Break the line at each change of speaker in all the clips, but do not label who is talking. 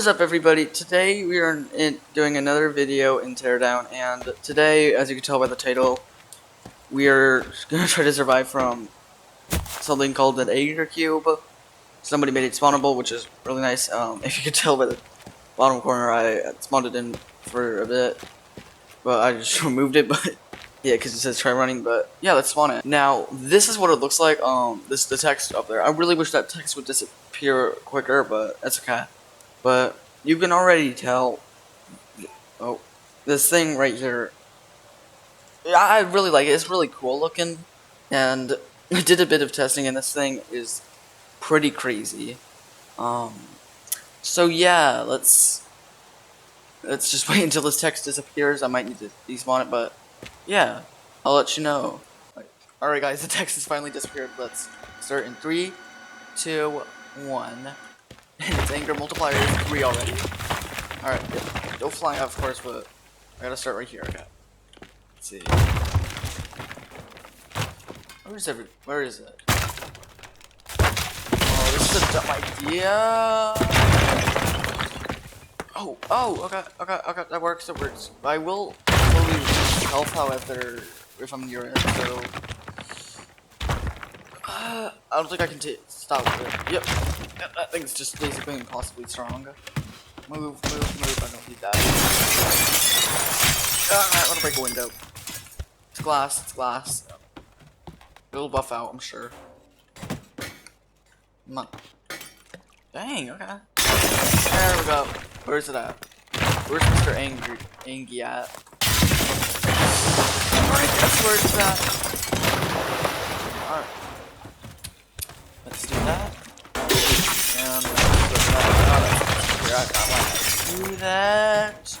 What is up, everybody? Today we are doing another video in Teardown, and today, as you can tell by the title, we are gonna try to survive from something called an Aegir cube. Somebody made it spawnable, which is really nice. If you can tell by the bottom corner, I spawned it in for a bit, but I just removed it. But yeah, because it says try running. But yeah, let's spawn it. Now, this is what it looks like. The text up there. I really wish that text would disappear quicker, but that's okay. But you can already tell, oh, this thing right here, I really like it. It's really cool looking, and I did a bit of testing, and this thing is pretty crazy. So yeah, let's just wait until this text disappears. I might need to despawn it, but yeah, I'll let you know. Alright guys, the text has finally disappeared. Let's start in 3, 2, 1. And its anger multiplier is 3 already. Alright, yeah, go flying out, of course, but I gotta start right here. Okay. Let's see. Where is it? Oh, this is a dumb idea. Okay, that works. I will slowly lose health, however, if I'm near it, so... I don't think I can stop it. Yep. That thing's just basically impossibly strong. Move. I don't need that. Alright, let me break a window. It's glass. It'll buff out, I'm sure. Come on. Dang, okay. There we go. Where's it at? Where's Mr. Angie at? Alright, that's where it's at. Alright. Let's do that. And do that.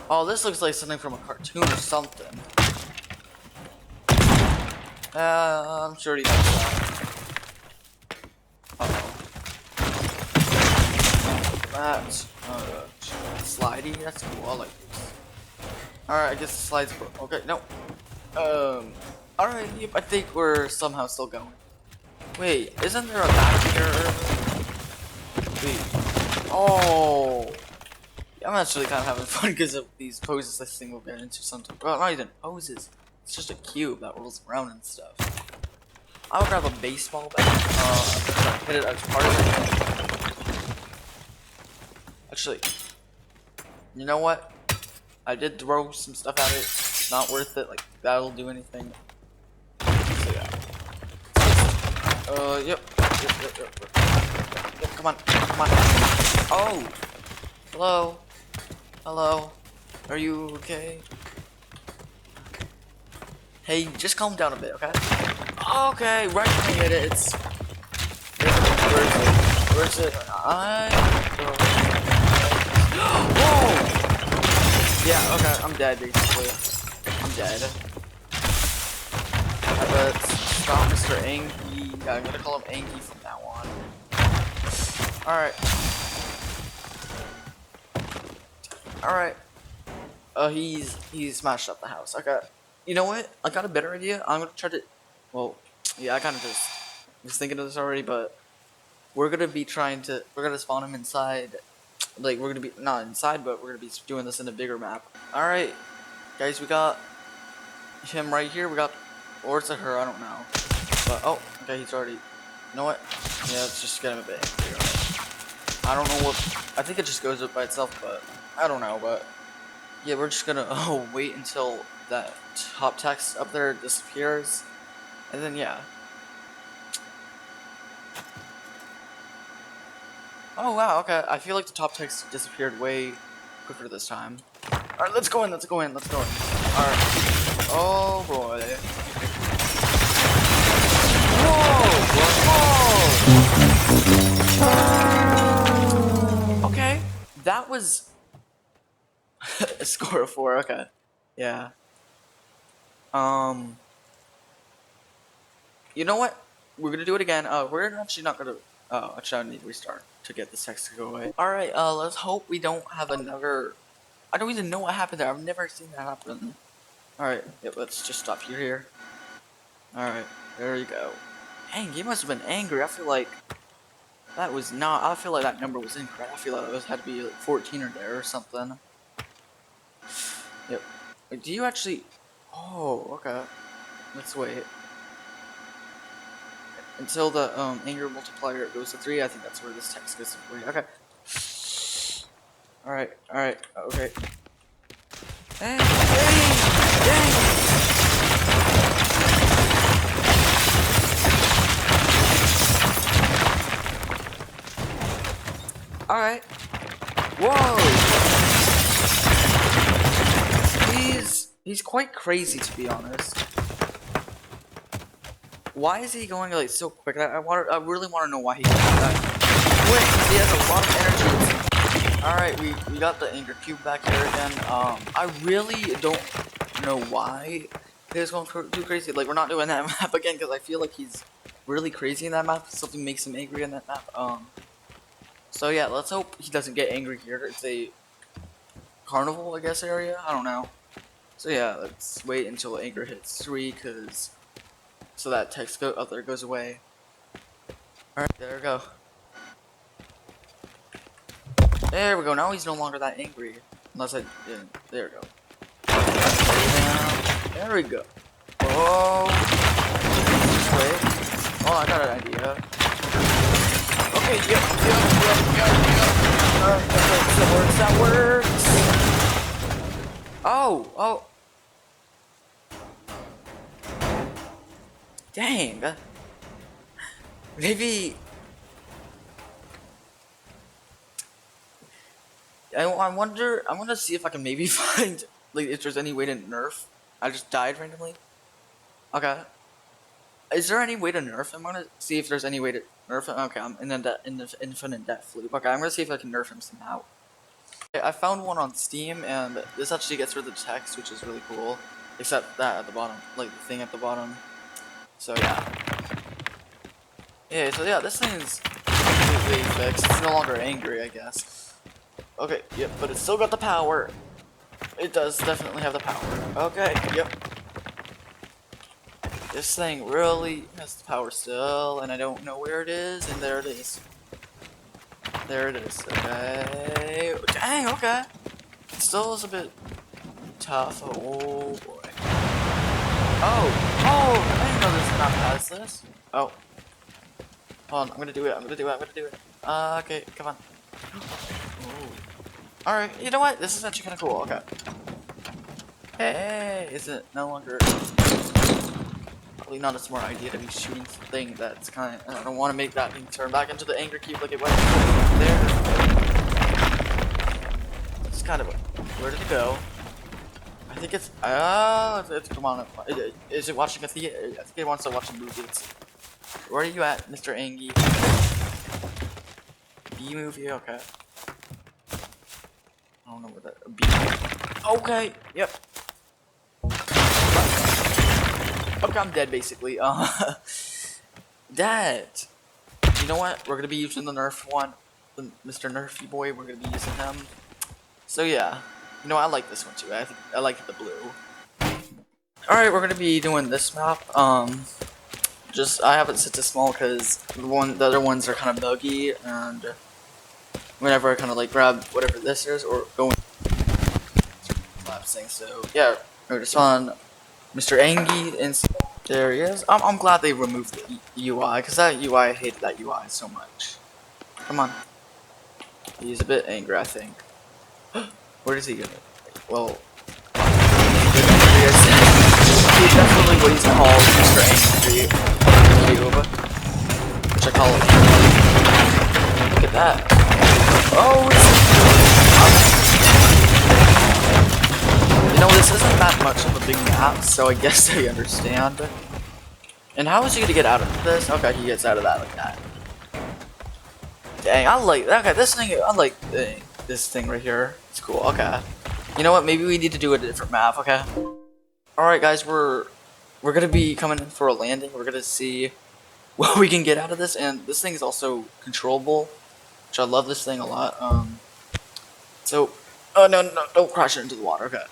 Oh, this looks like something from a cartoon or something. I'm sure he does that. Uh-oh. That's slidey. That's cool. I like this. Alright, I guess the slides. Okay, no. Alright, yep, I think we're somehow still going. Wait, isn't there a map here? Wait. Oh. Yeah, I'm actually kind of having fun because of these poses this thing will get into sometimes. Well, not even poses. It's just a cube that rolls around and stuff. I'll grab a baseball bat. Hit it as hard as I can. Actually, you know what? I did throw some stuff at it. It's not worth it. Like, that'll do anything. So, yeah. Yep. Come on. Oh! Hello? Are you okay? Hey, just calm down a bit, okay? Okay, right when I hit it, it's... Where's it? Whoa! Yeah, okay, I'm dead, basically. I'm dead. Let's stop Mr. Angie. Yeah, I'm gonna call him Angie from now on. Alright. He's smashed up the house. You know what? I got a better idea. I'm gonna try to... Well, yeah, I kind of just was thinking of this already, but we're gonna spawn him inside. Like, we're gonna be... Not inside, but we're gonna be doing this in a bigger map. Alright. Guys, we got him right here. We got... Or it's a her, I don't know. But, oh, okay, he's already... You know what? Yeah, let's just get him a bit angry. I don't know what... I think it just goes up by itself, but... I don't know, but... Yeah, we're just gonna wait until that top text up there disappears. And then, yeah. Oh, wow, okay. I feel like the top text disappeared way quicker this time. Alright, let's go in. Alright. Oh, boy. Whoa! Okay, that was a score of 4. Okay, yeah. You know what? We're gonna do it again. We're actually not gonna. Oh, actually, I need to restart to get this text to go away. All right. Let's hope we don't have another. I don't even know what happened there. I've never seen that happen. All right. Yep. Let's just stop here. All right. There you go. Dang, he must have been angry. I feel like That was not. I feel like that number was incorrect. I feel like it had to be like 14 or there or something. Yep. Wait, do you actually? Oh, okay. Let's wait until the anger multiplier goes to 3. I think that's where this text goes to 3. Okay. All right. All right. Okay. Hey! Hey! Dang! Alright. Whoa! He's quite crazy, to be honest. Why is he going like so quick? I really want to know why he does that quick. He has a lot of energy. Alright, we got the anger cube back here again. I really don't know why he's going too crazy. Like, we're not doing that map again because I feel like he's really crazy in that map. Something makes him angry in that map. So yeah, let's hope he doesn't get angry here. It's a carnival, I guess, area. I don't know. So yeah, let's wait until anger hits 3, so that text up there goes away. All right, there we go. There we go. Now he's no longer that angry, unless I. Yeah, there we go. There we go. Oh. Wait. Oh, I got an idea. Okay, yep. Okay, that works. Oh. Dang. Maybe. I wonder. I want to see if I can maybe find like if there's any way to nerf. I just died randomly. Okay. Is there any way to nerf him? I'm gonna see if there's any way to nerf him. Okay, I'm in the infinite death loop. Okay, I'm gonna see if I can nerf him somehow. Okay, I found one on Steam, and this actually gets rid of the text, which is really cool. Except that at the bottom, like the thing at the bottom. So yeah. Yeah, so yeah, this thing's completely fixed. It's no longer angry, I guess. Okay, yep, but it's still got the power. It does definitely have the power. Okay, yep. This thing really has the power still, and I don't know where it is, and there it is. There it is, okay. Dang, okay. It still is a bit tough. Oh, boy. Oh, I didn't know this map has this. Oh. Hold on, I'm gonna do it. Okay, come on. Alright, you know what? This is actually kinda cool, okay. Hey, is it no longer... Probably not a smart idea to be shooting something that's kinda... I don't want to make that thing turn back into the anger cube like it was there. It's kind of... Where did it go? I think it's... come on. Is it watching a theater? I think it wants to watch a movie. Where are you at, Mr. Angie? B movie? Okay. I don't know what that... B movie. Okay, yep. Okay, I'm dead, basically. Dead. You know what? We're gonna be using the Nerf one. Mr. Nerfy boy, we're gonna be using him. So yeah. You know, I like this one too. I think I like the blue. Alright, we're gonna be doing this map. I have it set to small because the other ones are kind of buggy, and whenever I kind of like grab whatever this is or go collapsing. So yeah, we're just on Mr. Angie, and there he is. I'm glad they removed the UI, because that UI, I hated that UI so much. Come on. He's a bit angry, I think. Where does he go? Well, he's definitely what he's called, Mr. Angry Cube, which I call it. Look at that. Oh, you know, this isn't that much of a big map, so I guess I understand. And how is he gonna get out of this? Okay, he gets out of that like that. Dang, I like that. Okay, this thing, I like this thing right here. It's cool. Okay. You know what? Maybe we need to do a different map. Okay. All right, guys, we're gonna be coming in for a landing. We're gonna see what we can get out of this, and this thing is also controllable, which I love this thing a lot. So, oh no, don't crash it into the water. Okay.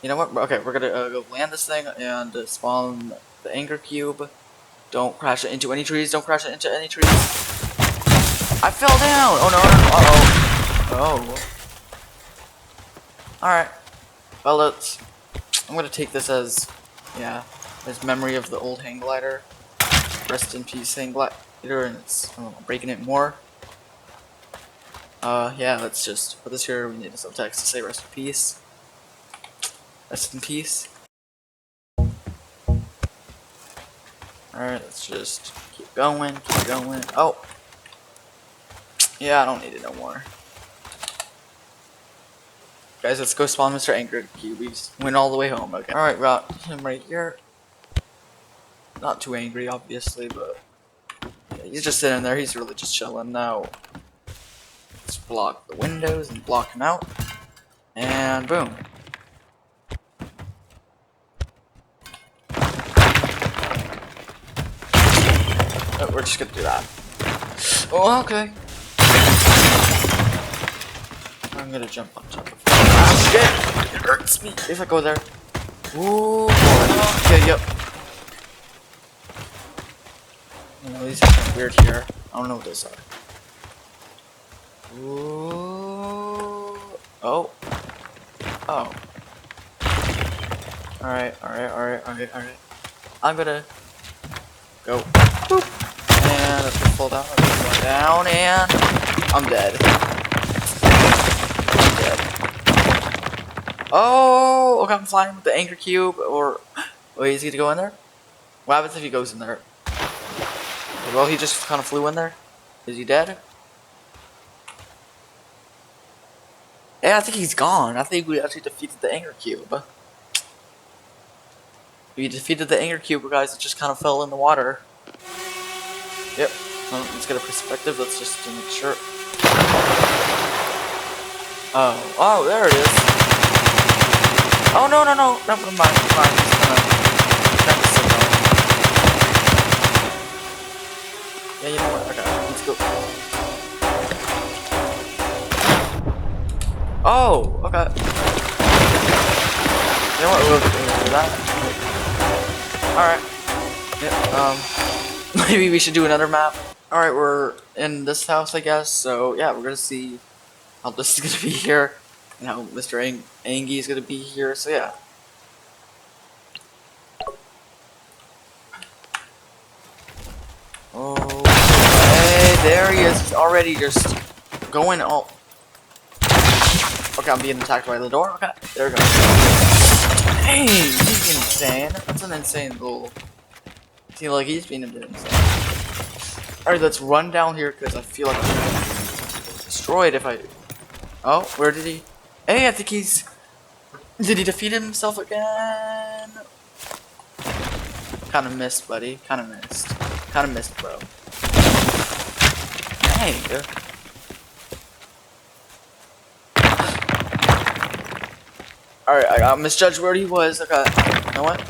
You know what? Okay, we're gonna go land this thing and spawn the anger cube. Don't crash it into any trees. Don't crash it into any trees. I fell down! Oh no, no, no. Uh-oh. Oh. Alright. Well, I'm gonna take this as, yeah, as memory of the old hang glider. Rest in peace, hang glider, and it's, I don't know, breaking it more. Yeah, let's just put this here. We need a subtext to say rest in peace. Rest in peace. Alright, let's just keep going, keep going. Oh! Yeah, I don't need it no more. Guys, let's go spawn Mr. Angry Cube. We went all the way home, okay. Alright, we got him right here. Not too angry, obviously, but yeah, he's just sitting there. He's really just chilling now. Let's block the windows and block him out. And boom. Oh, we're just gonna do that. Oh, okay. I'm gonna jump on top of it. Ah, shit! It hurts me if I go there. Ooh, okay, yep. You know, these are kind of weird here. I don't know what those are. Ooh. Oh. Oh. Alright. I'm gonna go. Boop. And let's just fall down. Let's go down, and I'm dead. Oh, okay, I'm flying with the anchor cube, or wait, is he gonna go in there? What happens if he goes in there? Well, he just kind of flew in there. Is he dead? Yeah, I think he's gone. I think we actually defeated the anchor cube. We defeated the anchor cube, guys. It just kind of fell in the water. Yep. Let's get a perspective. Let's just make sure. Oh, there it is. Oh, no. Never mind. Yeah, you know what? Okay, let's go. Oh, okay. You know what? We'll do that. Alright. Yeah, maybe we should do another map. Alright, we're in this house, I guess. So, yeah, we're gonna see how this is gonna be here. And how Mr. Angie is gonna be here. So, yeah. Oh, hey, there he is. He's already just going all. Okay, I'm being attacked by the door. Okay, there we go. Hey, he's insane. That's an insane little. See, like he's being a bit insane. Alright, let's run down here because I feel like I'm gonna be destroyed if I. Oh, where did he? Hey, I think he's. Did he defeat himself again? Kind of missed, buddy. Kind of missed, bro. Dang. Alright, I misjudged where he was. Okay, you know what?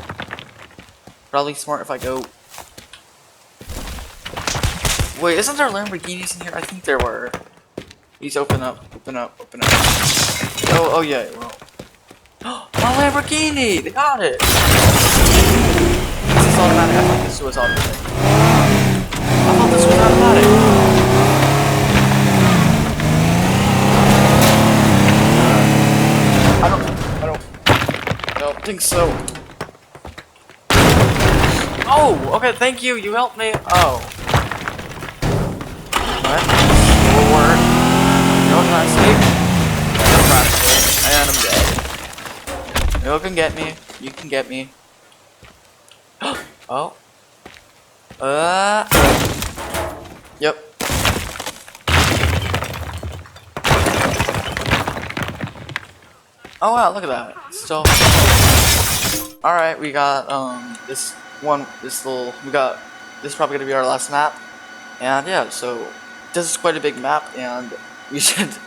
Probably smart if I go. Wait, isn't there Lamborghinis in here? I think there were. Please open up. Oh yeah, well. My Lamborghini! They got it! This is automatic. I thought this was automatic. I don't think so. Oh, okay, thank you. You helped me. Oh. What? Forward. No, can I escape? And I'm dead. You can get me. You can get me. Oh. Yep. Oh wow, look at that. So alright, we got this is probably gonna be our last map. And yeah, so this is quite a big map and we should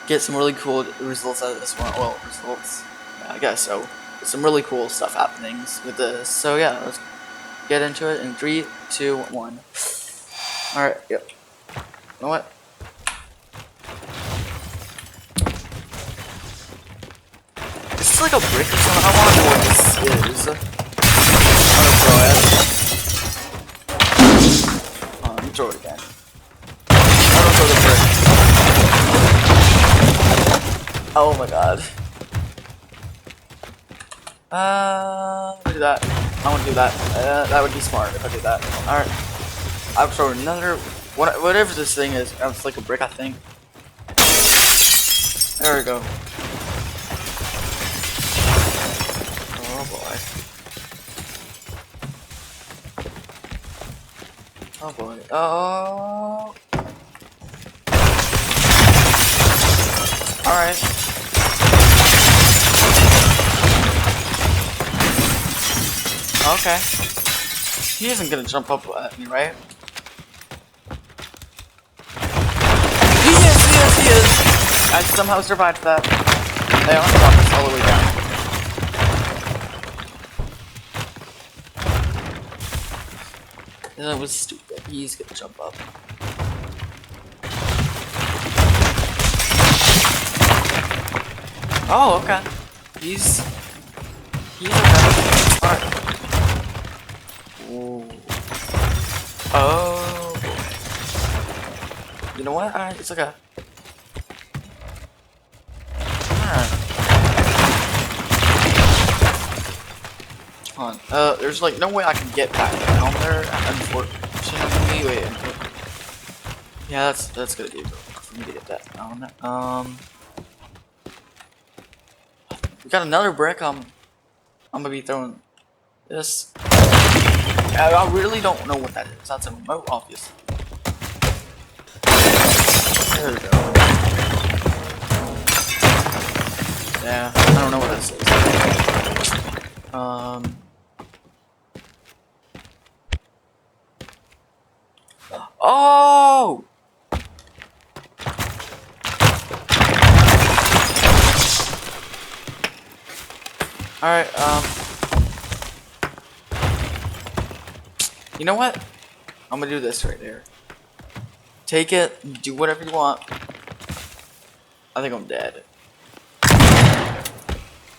get some really cool results out of this one. Well, results. Yeah, I guess so. Some really cool stuff happening with this. So yeah, let's get into it in 3, 2, 1. Alright, yep. You know what? Is this like a brick or something? I want to know what this is. I'm gonna throw it. Let me throw it again. I'm gonna throw Oh my god. Do that. I want to do that. That would be smart if I do that. Alright. I'll throw another. Whatever this thing is. It's like a brick, I think. There we go. Oh boy. Oh boy. Oh. Alright. Okay. He isn't gonna jump up at me, right? He is! I somehow survived that. Hey, I'm gonna drop this all the way down. That was stupid. He's gonna jump up. Oh, okay. He's okay. Alright. Ooh. Oh. You know what? Alright, it's okay. Alright. Hold on. There's like no way I can get back down there, unfortunately. Wait. Yeah, that's gonna be for me to get that down. We got another brick. I'm gonna be throwing this. I really don't know what that is. That's a remote, obviously. There we go. Yeah, I don't know what this is. Oh! Alright, you know what? I'm gonna do this right there. Take it, do whatever you want. I think I'm dead.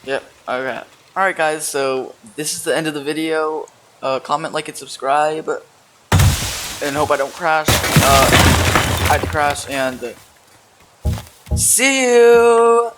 Yep, okay. Alright guys, so this is the end of the video. Comment, like, and subscribe. And hope I don't crash. I'd crash and see you!